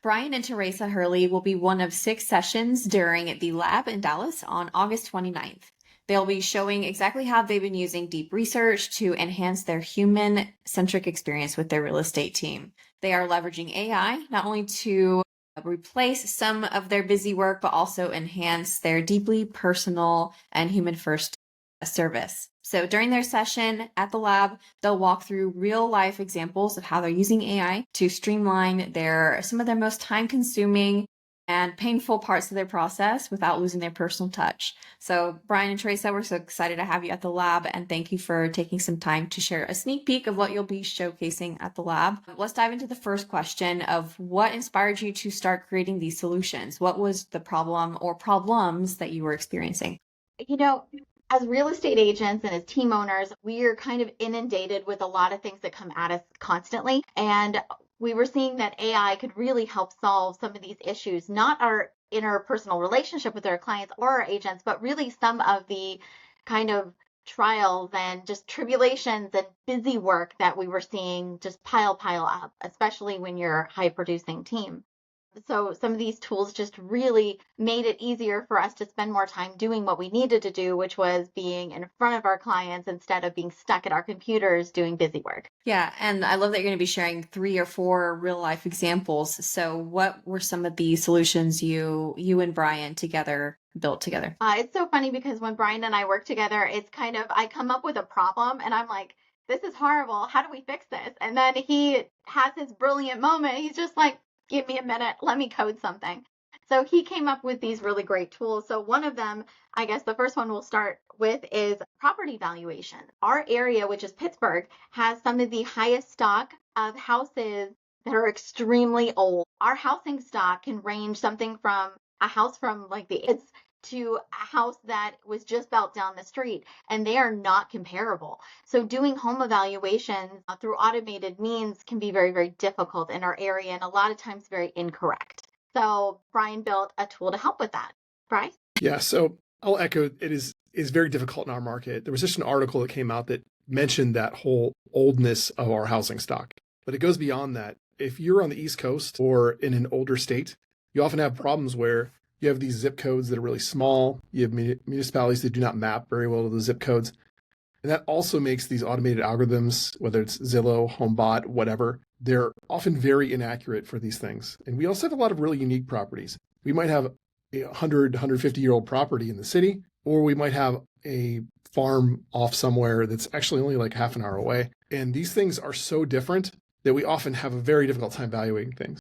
Brian and Tarasa Hurley will be one of 6 sessions during the lab in Dallas on August 29th. They'll be showing exactly how they've been using deep research to enhance their human-centric experience with their real estate team. They are leveraging AI not only to replace some of their busy work, but also enhance their deeply personal and human-first service. So during their session at the lab, they'll walk through real life examples of how they're using AI to streamline some of their most time consuming and painful parts of their process without losing their personal touch. So Brian and Teresa, we're so excited to have you at the lab, and thank you for taking some time to share a sneak peek of what you'll be showcasing at the lab. Let's dive into the first question of what inspired you to start creating these solutions. What was the problem or problems that you were experiencing? As real estate agents and as team owners, we are kind of inundated with a lot of things that come at us constantly. And we were seeing that AI could really help solve some of these issues, not our interpersonal relationship with our clients or our agents, but really some of the kind of trials and just tribulations and busy work that we were seeing just pile up, especially when you're a high producing team. So some of these tools just really made it easier for us to spend more time doing what we needed to do, which was being in front of our clients instead of being stuck at our computers doing busy work. Yeah, and I love that you're going to be sharing 3 or 4 real life examples. So what were some of the solutions you and Brian built together? It's so funny because when Brian and I work together, it's kind of, I come up with a problem and I'm like, this is horrible. How do we fix this? And then he has his brilliant moment. He's just like, give me a minute, let me code something. So he came up with these really great tools. So one of them, I guess the first one we'll start with is property valuation. Our area, which is Pittsburgh, has some of the highest stock of houses that are extremely old. Our housing stock can range something from a house from like the it's to a house that was just built down the street, and they are not comparable. So doing home evaluations through automated means can be very, very difficult in our area and a lot of times very incorrect. So Brian built a tool to help with that. Bryce? Yeah, so I'll echo it is very difficult in our market. There was just an article that came out that mentioned that whole oldness of our housing stock. But it goes beyond that. If you're on the East Coast or in an older state, you often have problems where you have these zip codes that are really small. You have municipalities that do not map very well to the zip codes. And that also makes these automated algorithms, whether it's Zillow, HomeBot, whatever, they're often very inaccurate for these things. And we also have a lot of really unique properties. We might have a 100, 150-year-old property in the city, or we might have a farm off somewhere that's actually only like half an hour away. And these things are so different that we often have a very difficult time valuing things.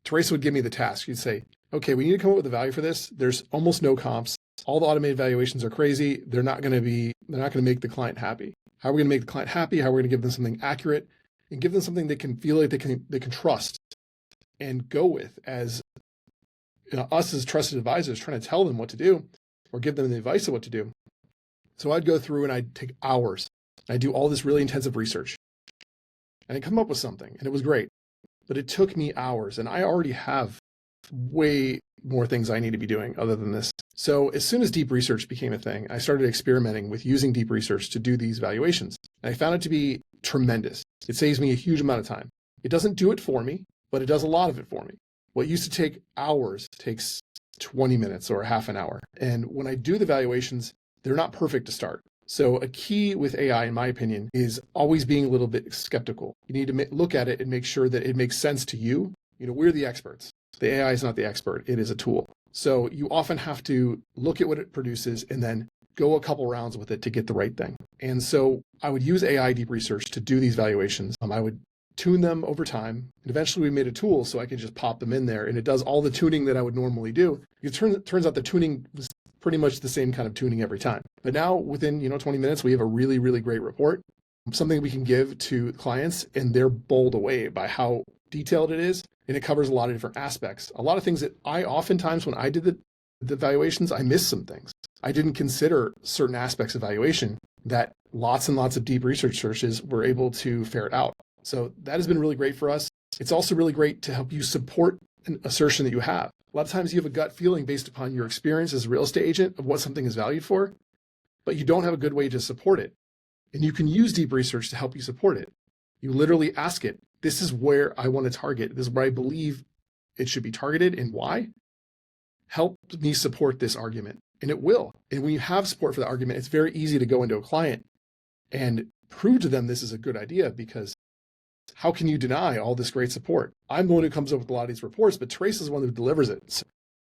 Teresa would give me the task. She'd say, okay, we need to come up with a value for this. There's almost no comps. All the automated valuations are crazy. They're not going to make the client happy. How are we going to make the client happy? How are we going to give them something accurate and give them something they can feel like they can trust and go with as us as trusted advisors trying to tell them what to do or give them the advice of what to do. So I'd go through and I'd take hours. I'd do all this really intensive research and I'd come up with something, and it was great. But it took me hours, and I already have way more things I need to be doing other than this. So as soon as deep research became a thing, I started experimenting with using deep research to do these valuations. And I found it to be tremendous. It saves me a huge amount of time. It doesn't do it for me, but it does a lot of it for me. What used to take hours takes 20 minutes or half an hour. And when I do the valuations, they're not perfect to start. So a key with AI, in my opinion, is always being a little bit skeptical. You need to look at it and make sure that it makes sense to you. We're the experts. The AI is not the expert. It is a tool. So you often have to look at what it produces and then go a couple rounds with it to get the right thing. And so I would use AI deep research to do these valuations. I would tune them over time. And eventually we made a tool so I could just pop them in there, and it does all the tuning that I would normally do. It turns out the tuning was pretty much the same kind of tuning every time. But now within 20 minutes, we have a really, really great report, something we can give to clients, and they're bowled away by how detailed it is. And it covers a lot of different aspects. A lot of things that I oftentimes, when I did the valuations, I missed some things. I didn't consider certain aspects of valuation that lots and lots of deep research searches were able to ferret out. So that has been really great for us. It's also really great to help you support an assertion that you have. A lot of times you have a gut feeling based upon your experience as a real estate agent of what something is valued for, but you don't have a good way to support it. And you can use deep research to help you support it. You literally ask it, this is where I want to target. This is where I believe it should be targeted and why, help me support this argument. And it will. And when you have support for the argument, it's very easy to go into a client and prove to them this is a good idea, because how can you deny all this great support? I'm the one who comes up with a lot of these reports, but Teresa's the one who delivers it. So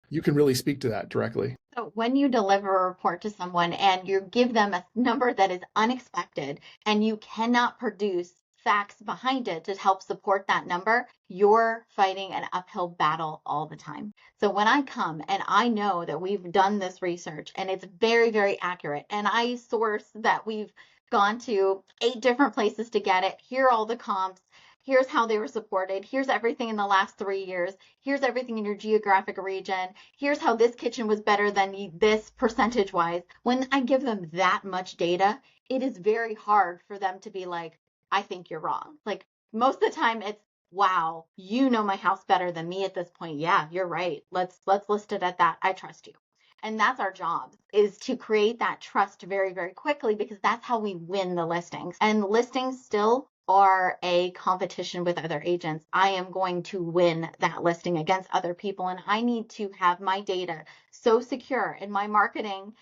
you can really speak to that directly. So when you deliver a report to someone and you give them a number that is unexpected and you cannot produce facts behind it to help support that number, you're fighting an uphill battle all the time. So when I come and I know that we've done this research and it's very, very accurate, and I source that we've gone to 8 different places to get it, here are all the comps, here's how they were supported, here's everything in the last 3 years, here's everything in your geographic region, here's how this kitchen was better than this percentage wise. When I give them that much data, it is very hard for them to be like, I think you're wrong. Like, most of the time it's, wow, you know my house better than me at this point. Yeah, you're right. Let's list it at that. I trust you. And that's our job, is to create that trust very, very quickly, because that's how we win the listings. And listings still are a competition with other agents. I am going to win that listing against other people, and I need to have my data so secure and my marketing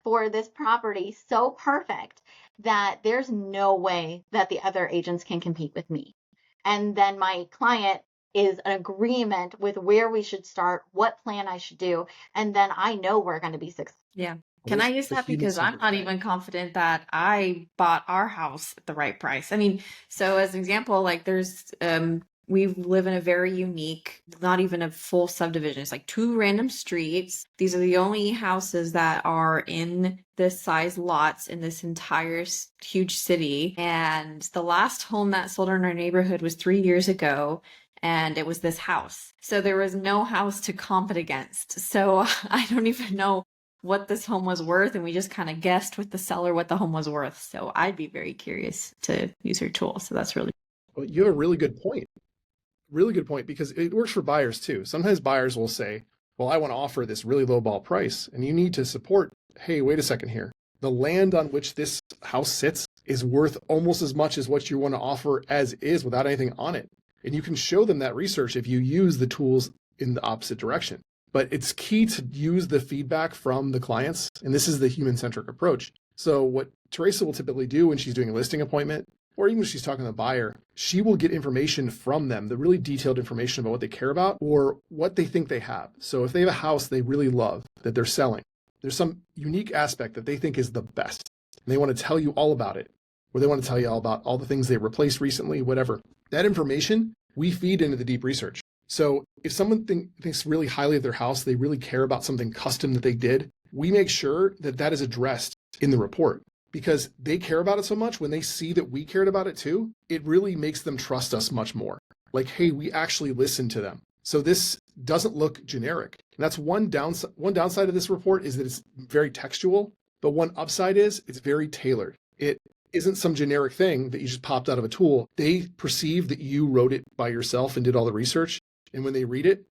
for this property so perfect that there's no way that the other agents can compete with me. And then my client is an agreement with where we should start, what plan I should do, and then I know we're going to be successful. Yeah. Can I use that? Because I'm not even confident that I bought our house at the right price. I mean, so as an example, like we live in a very unique, not even a full subdivision. It's like 2 random streets. These are the only houses that are in this size lots in this entire huge city. And the last home that sold in our neighborhood was 3 years ago. And it was this house. So there was no house to comp it against. So I don't even know what this home was worth. And we just kind of guessed with the seller what the home was worth. So I'd be very curious to use your tool. So that's really Well, you have a really good point. Really good point, because it works for buyers too. Sometimes buyers will say, well, I want to offer this really low ball price. And you need to support, hey, wait a second here. The land on which this house sits is worth almost as much as what you want to offer as is without anything on it. And you can show them that research if you use the tools in the opposite direction. But it's key to use the feedback from the clients. And this is the human-centric approach. So what Teresa will typically do when she's doing a listing appointment, or even when she's talking to the buyer, she will get information from them, the really detailed information about what they care about or what they think they have. So if they have a house they really love that they're selling, there's some unique aspect that they think is the best, and they want to tell you all about it, or they want to tell you all about all the things they replaced recently, whatever. That information we feed into the deep research. So if someone thinks really highly of their house, they really care about something custom that they did, we make sure that that is addressed in the report, because they care about it so much. When they see that we cared about it too, it really makes them trust us much more. Like, hey, we actually listen to them. So this doesn't look generic. And that's one downside of this report, is that it's very textual, but one upside is it's very tailored. It isn't some generic thing that you just popped out of a tool. They perceive that you wrote it by yourself and did all the research. And when they read it,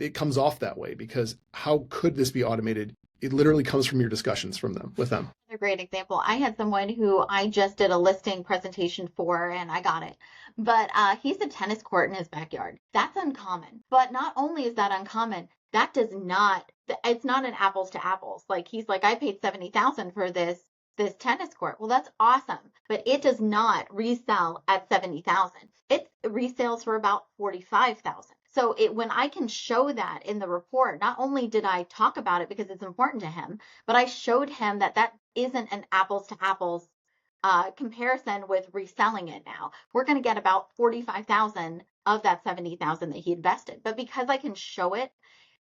it comes off that way, because how could this be automated? It literally comes from your discussions with them. A great example. I had someone who I just did a listing presentation for, and I got it. But he's a tennis court in his backyard. That's uncommon. But not only is that uncommon, it's not an apples to apples. Like, he's like, I paid $70,000 for this tennis court. Well, that's awesome, but it does not resell at $70,000. It resales for about $45,000. So when I can show that in the report, not only did I talk about it because it's important to him, but I showed him that isn't an apples to apples comparison with reselling it now. We're going to get about $45,000 of that $70,000 that he invested. But because I can show it,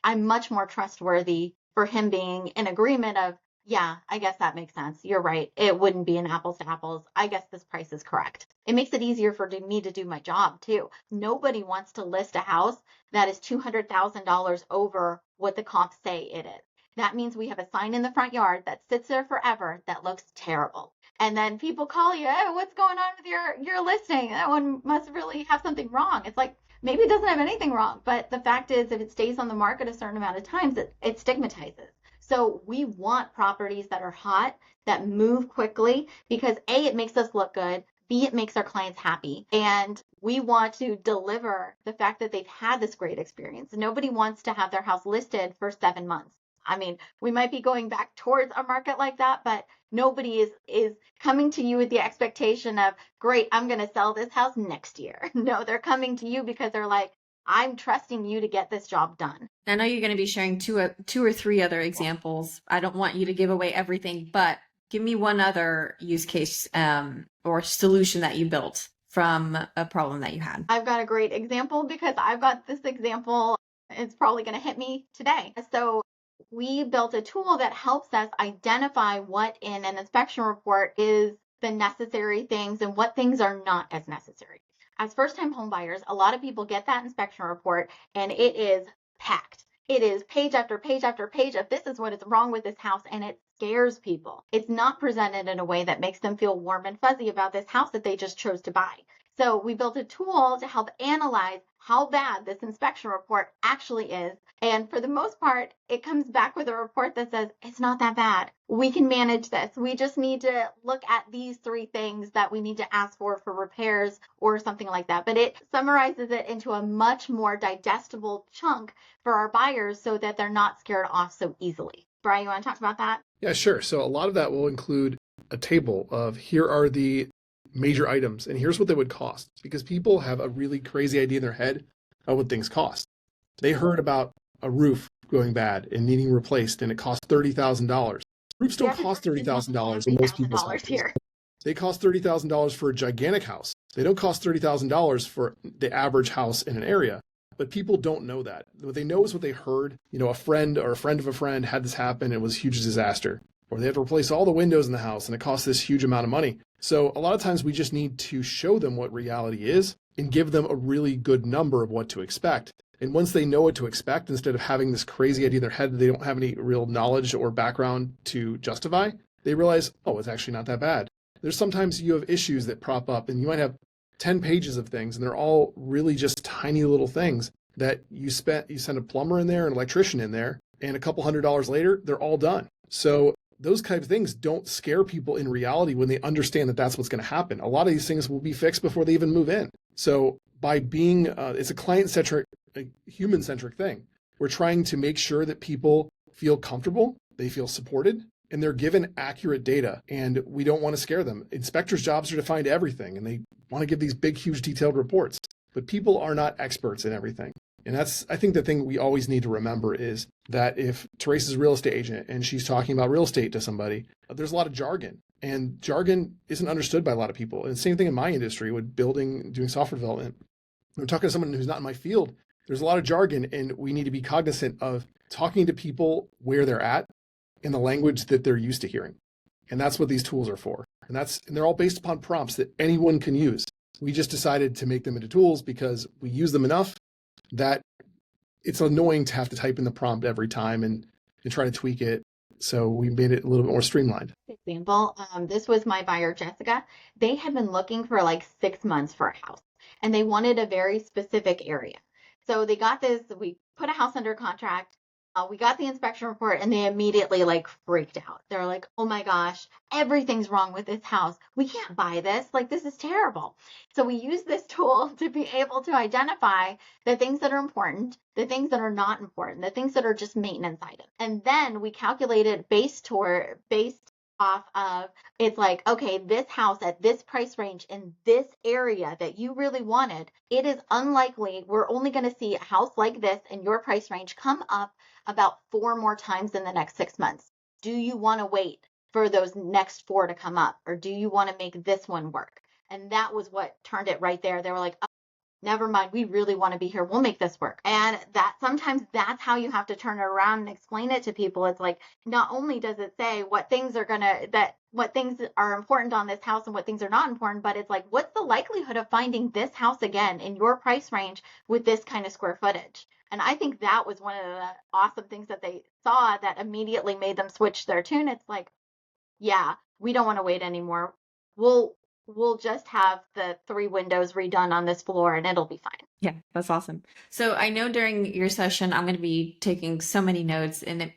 I'm much more trustworthy for him being in agreement of, yeah, I guess that makes sense. You're right. It wouldn't be an apples to apples. I guess this price is correct. It makes it easier for me to do my job too. Nobody wants to list a house that is $200,000 over what the comps say it is. That means we have a sign in the front yard that sits there forever that looks terrible. And then people call you, hey, what's going on with your listing? That one must really have something wrong. It's like, maybe it doesn't have anything wrong. But the fact is, if it stays on the market a certain amount of times, it stigmatizes. So we want properties that are hot, that move quickly, because A, it makes us look good. B, it makes our clients happy. And we want to deliver the fact that they've had this great experience. Nobody wants to have their house listed for 7 months. I mean, we might be going back towards a market like that, but nobody is coming to you with the expectation of, great, I'm going to sell this house next year. No, they're coming to you because they're like, I'm trusting you to get this job done. I know you're going to be sharing two or three other examples. I don't want you to give away everything, but give me one other use case or solution that you built from a problem that you had. I've got a great example because I've got this example. It's probably going to hit me today. So we built a tool that helps us identify what in an inspection report is the necessary things and what things are not as necessary. As first-time home buyers, a lot of people get that inspection report and it is packed. It is page after page after page of this is what is wrong with this house, and it scares people. It's not presented in a way that makes them feel warm and fuzzy about this house that they just chose to buy. So we built a tool to help analyze how bad this inspection report actually is. And for the most part, it comes back with a report that says, it's not that bad. We can manage this. We just need to look at these 3 things that we need to ask for repairs or something like that. But it summarizes it into a much more digestible chunk for our buyers so that they're not scared off so easily. Brian, you want to talk about that? Yeah, sure. So a lot of that will include a table of here are the major items and here's what they would cost, because people have a really crazy idea in their head of what things cost. They heard about a roof going bad and needing replaced and it cost $30,000. Roofs don't cost $30,000 in most people's houses. Here. They cost $30,000 for a gigantic house. They don't cost $30,000 for the average house in an area. But people don't know that. What they know is what they heard. You know, a friend or a friend of a friend had this happen and it was a huge disaster. Or they have to replace all the windows in the house and it costs this huge amount of money. So a lot of times we just need to show them what reality is and give them a really good number of what to expect. And once they know what to expect, instead of having this crazy idea in their head that they don't have any real knowledge or background to justify, they realize, oh, it's actually not that bad. There's sometimes you have issues that prop up and you might have 10 pages of things and they're all really just tiny little things that you send a plumber in there, an electrician in there, and a couple $100 later, they're all done. So those kinds of things don't scare people in reality when they understand that that's what's going to happen. A lot of these things will be fixed before they even move in. So by being, it's a client-centric, a human-centric thing. We're trying to make sure that people feel comfortable, they feel supported, and they're given accurate data. And we don't want to scare them. Inspectors' jobs are to find everything, and they want to give these big, huge, detailed reports. But people are not experts in everything. And that's, I think the thing we always need to remember is that if Teresa's a real estate agent and she's talking about real estate to somebody, there's a lot of jargon. And jargon isn't understood by a lot of people. And the same thing in my industry with doing software development. When I'm talking to someone who's not in my field, there's a lot of jargon, and we need to be cognizant of talking to people where they're at in the language that they're used to hearing. And that's what these tools are for. And they're all based upon prompts that anyone can use. We just decided to make them into tools because we use them enough that it's annoying to have to type in the prompt every time and try to tweak it. So we made it a little bit more streamlined. Example, this was my buyer, Jessica. They had been looking for like 6 months for a house, and they wanted a very specific area. So they got this, we put a house under contract. We got the inspection report and they immediately like freaked out. They're like, oh my gosh, everything's wrong with this house. We can't buy this. Like, this is terrible. So we use this tool to be able to identify the things that are important, the things that are not important, the things that are just maintenance items. And then we calculated based off of, it's like, okay, this house at this price range in this area that you really wanted, it is unlikely we're only going to see a house like this in your price range come up about 4 more times in the next 6 months. Do you want to wait for those next 4 to come up, or do you want to make this one work? And that was what turned it right there. They were like, oh, never mind, we really want to be here. We'll make this work. And that sometimes that's how you have to turn it around and explain it to people. It's like, not only does it say what things are important on this house and what things are not important, but it's like, what's the likelihood of finding this house again in your price range with this kind of square footage? And I think that was one of the awesome things that they saw that immediately made them switch their tune. It's like, yeah, we don't want to wait anymore. We'll just have the 3 windows redone on this floor and it'll be fine. Yeah, that's awesome. So I know during your session, I'm going to be taking so many notes, and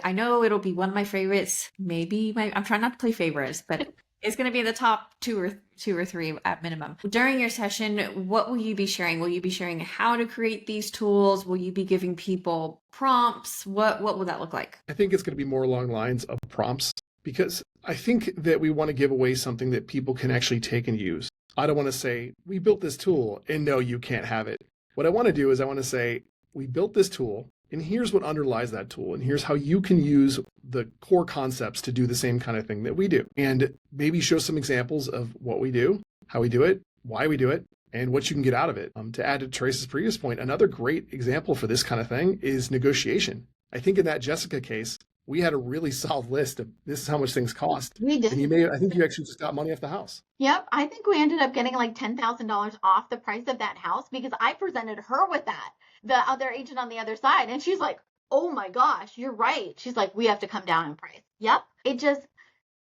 I know it'll be one of my favorites. I'm trying not to play favorites, but It's going to be the top two or three at minimum. During your session, what will you be sharing? Will you be sharing how to create these tools? Will you be giving people prompts? What will that look like? I think it's going to be more along the lines of prompts, because I think that we want to give away something that people can actually take and use. I don't want to say, we built this tool and no, you can't have it. What I want to do is I want to say, we built this tool and here's what underlies that tool. And here's how you can use the core concepts to do the same kind of thing that we do. And maybe show some examples of what we do, how we do it, why we do it, and what you can get out of it. To add to Teresa's previous point, another great example for this kind of thing is negotiation. I think in that Jessica case, we had a really solid list of this is how much things cost. We did. And I think you actually just got money off the house. Yep. I think we ended up getting like $10,000 off the price of that house because I presented her with that, the other agent on the other side. And she's like, oh my gosh, you're right. She's like, we have to come down in price. Yep. It just,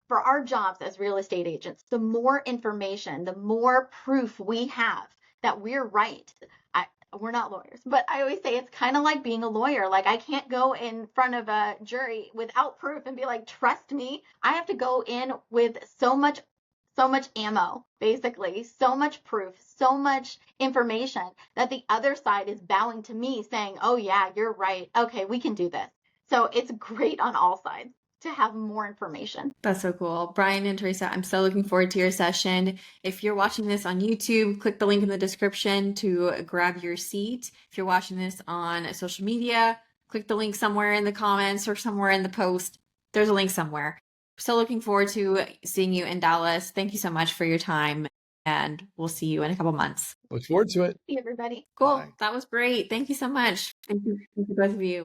for our jobs as real estate agents, the more information, the more proof we have that we're right. We're not lawyers, but I always say it's kind of like being a lawyer. Like I can't go in front of a jury without proof and be like, trust me. I have to go in with so much ammo, basically, so much proof, so much information that the other side is bowing to me saying, oh yeah, you're right. Okay, we can do this. So it's great on all sides to have more information. That's so cool. Brian and Teresa, I'm so looking forward to your session. If you're watching this on YouTube, click the link in the description to grab your seat. If you're watching this on social media, click the link somewhere in the comments or somewhere in the post. There's a link somewhere. So looking forward to seeing you in Dallas. Thank you so much for your time, and we'll see you in a couple months. Look forward to it. See everybody. Cool. Bye. That was great. Thank you so much. Thank you both of you.